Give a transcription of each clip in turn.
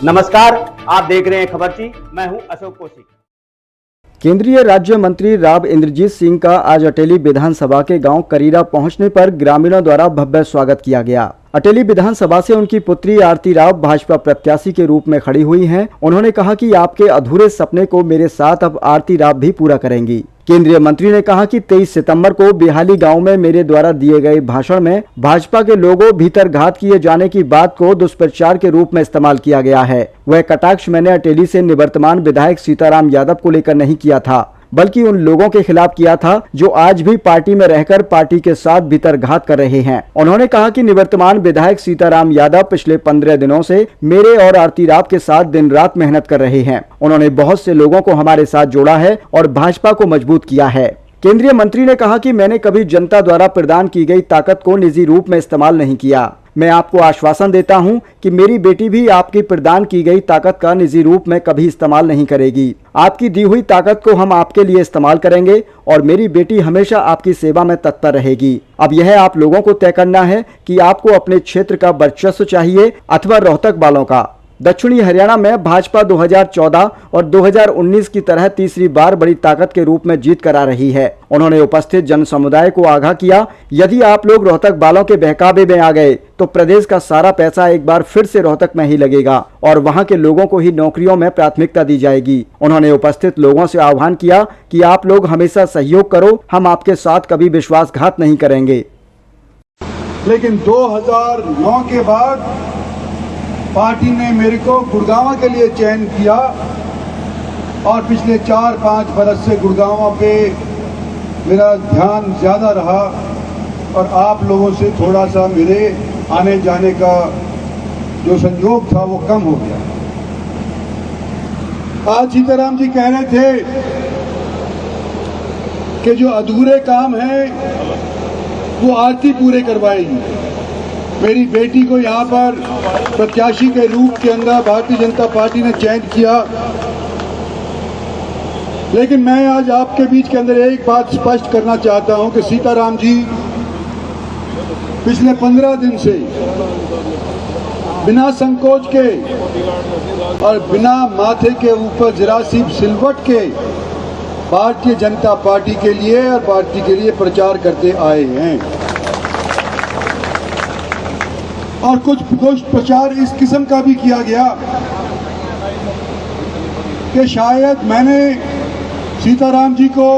नमस्कार, आप देख रहे हैं खबरची। मैं हूं अशोक कौशिक। केंद्रीय राज्य मंत्री राव इंद्रजीत सिंह का आज अटेली विधानसभा के गांव करीरा पहुंचने पर ग्रामीणों द्वारा भव्य स्वागत किया गया। अटेली विधानसभा से उनकी पुत्री आरती राव भाजपा प्रत्याशी के रूप में खड़ी हुई हैं। उन्होंने कहा कि आपके अधूरे सपने को मेरे साथ अब आरती राव भी पूरा करेंगी। केंद्रीय मंत्री ने कहा कि 23 सितंबर को बिहाली गांव में मेरे द्वारा दिए गए भाषण में भाजपा के लोगों भीतर घात किए जाने की बात को दुष्प्रचार के रूप में इस्तेमाल किया गया है। वह कटाक्ष मैंने अटेली से निवर्तमान विधायक सीताराम यादव को लेकर नहीं किया था, बल्कि उन लोगों के खिलाफ किया था जो आज भी पार्टी में रहकर पार्टी के साथ भीतरघात कर रहे हैं। उन्होंने कहा कि निवर्तमान विधायक सीताराम यादव पिछले 15 दिनों से मेरे और आरती राव के साथ दिन रात मेहनत कर रहे हैं। उन्होंने बहुत से लोगों को हमारे साथ जोड़ा है और भाजपा को मजबूत किया है। केंद्रीय मंत्री ने कहा कि मैंने कभी जनता द्वारा प्रदान की गई ताकत को निजी रूप में इस्तेमाल नहीं किया। मैं आपको आश्वासन देता हूं कि मेरी बेटी भी आपकी प्रदान की गई ताकत का निजी रूप में कभी इस्तेमाल नहीं करेगी। आपकी दी हुई ताकत को हम आपके लिए इस्तेमाल करेंगे और मेरी बेटी हमेशा आपकी सेवा में तत्पर रहेगी। अब यह आप लोगों को तय करना है कि आपको अपने क्षेत्र का वर्चस्व चाहिए अथवा रोहतक वालों का। दक्षिणी हरियाणा में भाजपा 2014 और 2019 की तरह तीसरी बार बड़ी ताकत के रूप में जीत करा रही है। उन्होंने उपस्थित जन समुदाय को आगाह किया, यदि आप लोग रोहतक वालों के बहकावे में आ गए तो प्रदेश का सारा पैसा एक बार फिर से रोहतक में ही लगेगा और वहां के लोगों को ही नौकरियों में प्राथमिकता दी जाएगी। उन्होंने उपस्थित लोगों से आह्वान किया कि आप लोग हमेशा सहयोग करो, हम आपके साथ कभी विश्वासघात नहीं करेंगे। लेकिन 2009 के बाद पार्टी ने मेरे को गुड़गांव के लिए चयन किया और पिछले 4-5 बरस से गुड़गांव पे मेरा ध्यान ज़्यादा रहा और आप लोगों से थोड़ा सा मेरे आने जाने का जो संयोग था वो कम हो गया। आज सीताराम जी कह रहे थे कि जो अधूरे काम हैं वो आरती पूरे करवाएगी। मेरी बेटी को यहाँ पर प्रत्याशी के रूप के अंदर भारतीय जनता पार्टी ने चयन किया, लेकिन मैं आज आपके बीच के अंदर एक बात स्पष्ट करना चाहता हूं कि सीताराम जी पिछले 15 दिन से बिना संकोच के और बिना माथे के ऊपर जरा सी सिलवट के भारतीय जनता पार्टी के लिए और पार्टी के लिए प्रचार करते आए हैं और कुछ प्रचार इस किस्म का भी किया गया कि शायद मैंने सीताराम जी को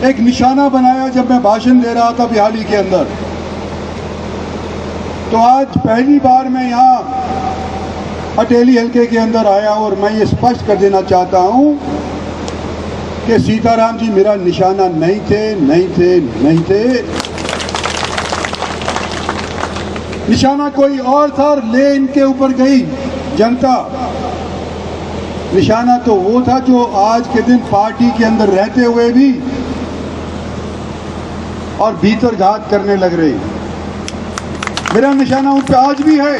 एक निशाना बनाया जब मैं भाषण दे रहा था बिहाली के अंदर। तो आज पहली बार मैं यहाँ अटेली हल्के के अंदर आया और मैं ये स्पष्ट कर देना चाहता हूँ कि सीताराम जी मेरा निशाना नहीं थे। निशाना कोई और था और ले इनके ऊपर गई जनता। निशाना तो वो था जो आज के दिन पार्टी के अंदर रहते हुए भी और भीतर घात करने लग रहे। मेरा निशाना उन पर आज भी है,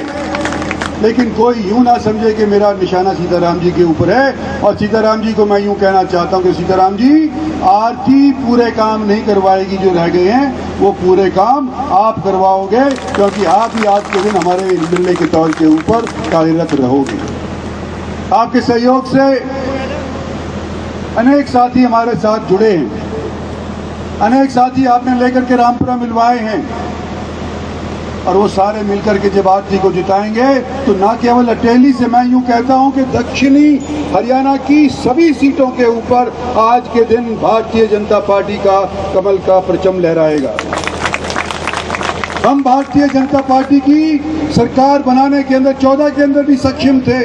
लेकिन कोई यूं ना समझे कि मेरा निशाना सीताराम जी के ऊपर है। और सीताराम जी को मैं यूं कहना चाहता हूं कि सीताराम जी आरती पूरे काम नहीं करवाएगी, जो रह गए हैं वो पूरे काम आप करवाओगे, क्योंकि आप ही आज के दिन हमारे मिलने के तौर के ऊपर कार्यरत रहोगे। आपके सहयोग से अनेक साथी हमारे साथ जुड़े हैं, अनेक साथी आपने लेकर के रामपुरा मिलवाए हैं और वो सारे मिलकर के जब आरती को जिताएंगे तो ना केवल अटेली से, मैं यूं कहता हूं कि दक्षिणी हरियाणा की सभी सीटों के ऊपर आज के दिन भारतीय जनता पार्टी का कमल का परचम लहराएगा। हम भारतीय जनता पार्टी की सरकार बनाने के अंदर 14 के अंदर भी सक्षम थे,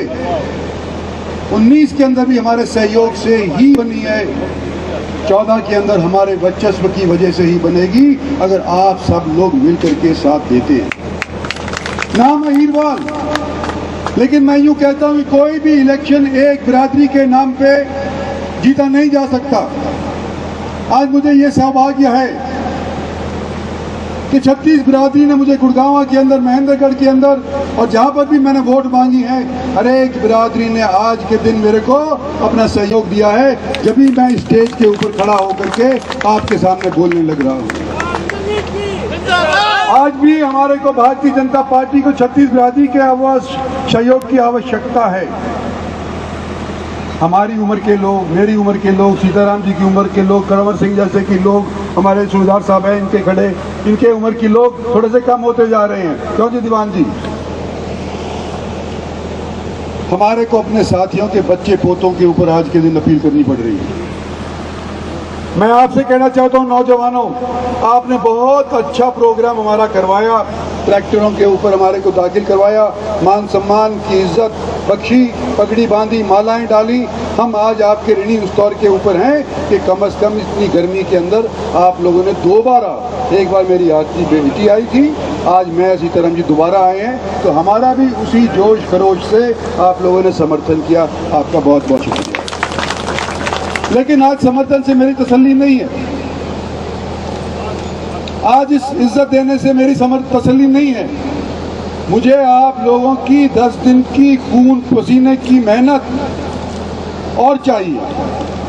19 के अंदर भी हमारे सहयोग से ही बनी है, 14 के अंदर हमारे वर्चस्व की वजह से ही बनेगी अगर आप सब लोग मिलकर के साथ देते हैं। नाम अहीरवाल, लेकिन मैं यूं कहता हूं कि कोई भी इलेक्शन एक बिरादरी के नाम पे जीता नहीं जा सकता। आज मुझे ये सौभाग्य है कि 36 बिरादरी ने मुझे गुड़गांव के अंदर, महेंद्रगढ़ के अंदर और जहाँ पर भी मैंने वोट मांगी है, हर एक बिरादरी ने आज के दिन मेरे को अपना सहयोग दिया है, जब भी मैं स्टेज के ऊपर खड़ा होकर के आपके सामने बोलने लग रहा हूँ। आज भी हमारे को भारतीय जनता पार्टी को 36 बिरादरी के सहयोग की आवश्यकता है। हमारी उम्र के लोग, मेरी उम्र के लोग, सीताराम जी की उम्र के लोग, कंवर सिंह जैसे कि लोग, हमारे सूबेदार साहब हैं इनके खड़े, इनके उम्र के लोग थोड़े से कम होते जा रहे हैं। क्यों जी दीवान जी? हमारे को अपने साथियों के बच्चे पोतों के ऊपर आज के दिन अपील करनी पड़ रही है। मैं आपसे कहना चाहता हूं, नौजवानों, आपने बहुत अच्छा प्रोग्राम हमारा करवाया, ट्रैक्टरों के ऊपर हमारे को दाखिल करवाया, मान सम्मान की इज्जत बख्शी, पगड़ी बांधी, मालाएं डाली। हम आज आपके ऋणी उस तौर के ऊपर हैं कि कम से कम इतनी गर्मी के अंदर आप लोगों ने दोबारा, एक बार मेरी आरती बेटी आई थी, आज मैं सीताराम जी दोबारा आए हैं, तो हमारा भी उसी जोश खरोश से आप लोगों ने समर्थन किया। आपका बहुत बहुत शुक्रिया। लेकिन आज समर्थन से मेरी तसल्ली नहीं है, आज इस इज्जत देने से मेरी तसल्ली नहीं है। मुझे आप लोगों की 10 दिन की खून पसीने की मेहनत और चाहिए।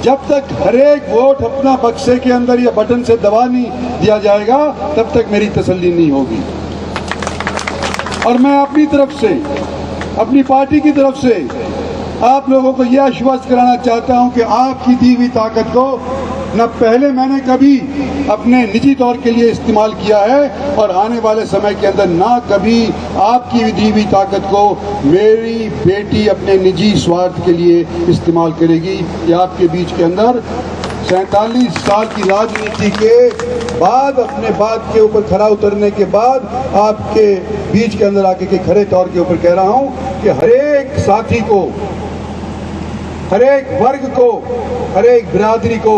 जब तक हर एक वोट अपना बक्से के अंदर या बटन से दबा नहीं दिया जाएगा, तब तक मेरी तसल्ली नहीं होगी। और मैं अपनी तरफ से, अपनी पार्टी की तरफ से आप लोगों को यह आश्वस्त कराना चाहता हूं कि आपकी दी हुई ताकत को न पहले मैंने कभी अपने निजी तौर के लिए इस्तेमाल किया है और आने वाले समय के अंदर ना कभी आपकी दी हुई ताकत को मेरी बेटी अपने निजी स्वार्थ के लिए इस्तेमाल करेगी। ये आपके बीच के अंदर 47 साल की राजनीति के बाद, अपने बात के ऊपर खरा उतरने के बाद आपके बीच के अंदर आके के खरे तौर के ऊपर कह रहा हूं कि हर एक साथी को, हर एक वर्ग को, हर एक बिरादरी को,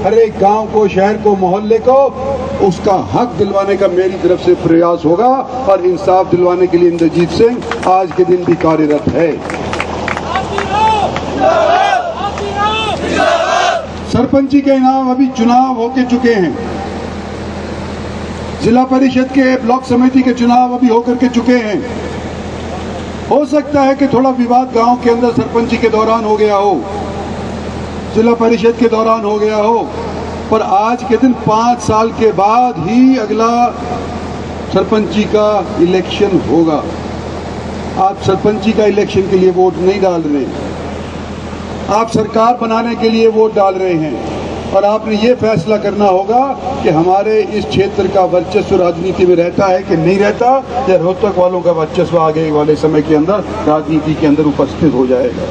हर एक गांव को, शहर को, मोहल्ले को उसका हक दिलवाने का मेरी तरफ से प्रयास होगा और इंसाफ दिलवाने के लिए इंद्रजीत सिंह आज के दिन भी कार्यरत है। सरपंची के इनाम अभी चुनाव होके चुके हैं, जिला परिषद के, ब्लॉक समिति के चुनाव अभी होकर के चुके हैं। हो सकता है कि थोड़ा विवाद गांव के अंदर सरपंची के दौरान हो गया हो, जिला परिषद के दौरान हो गया हो, पर आज के दिन 5 साल के बाद ही अगला सरपंची का इलेक्शन होगा। आप सरपंची का इलेक्शन के लिए वोट नहीं डाल रहे, आप सरकार बनाने के लिए वोट डाल रहे हैं। और आपने ये फैसला करना होगा कि हमारे इस क्षेत्र का वर्चस्व राजनीति में रहता है कि नहीं रहता, या रोहतक वालों का वर्चस्व आगे वाले समय के अंदर राजनीति के अंदर उपस्थित हो जाएगा।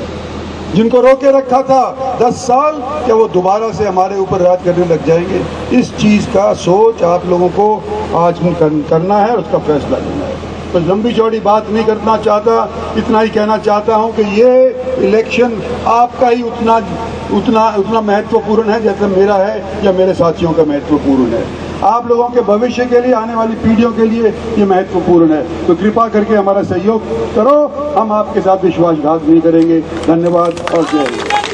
जिनको रोके रखा था 10 साल, क्या वो दोबारा से हमारे ऊपर राज करने लग जाएंगे? इस चीज़ का सोच आप लोगों को आज करना है और उसका फैसला लेना है। तो लंबी चौड़ी बात नहीं करना चाहता, इतना ही कहना चाहता हूं कि ये इलेक्शन आपका ही उतना महत्वपूर्ण है जैसे मेरा है या मेरे साथियों का महत्वपूर्ण है। आप लोगों के भविष्य के लिए, आने वाली पीढ़ियों के लिए ये महत्वपूर्ण है। तो कृपा करके हमारा सहयोग करो, हम आपके साथ विश्वासघात नहीं करेंगे। धन्यवाद और जय हिंद।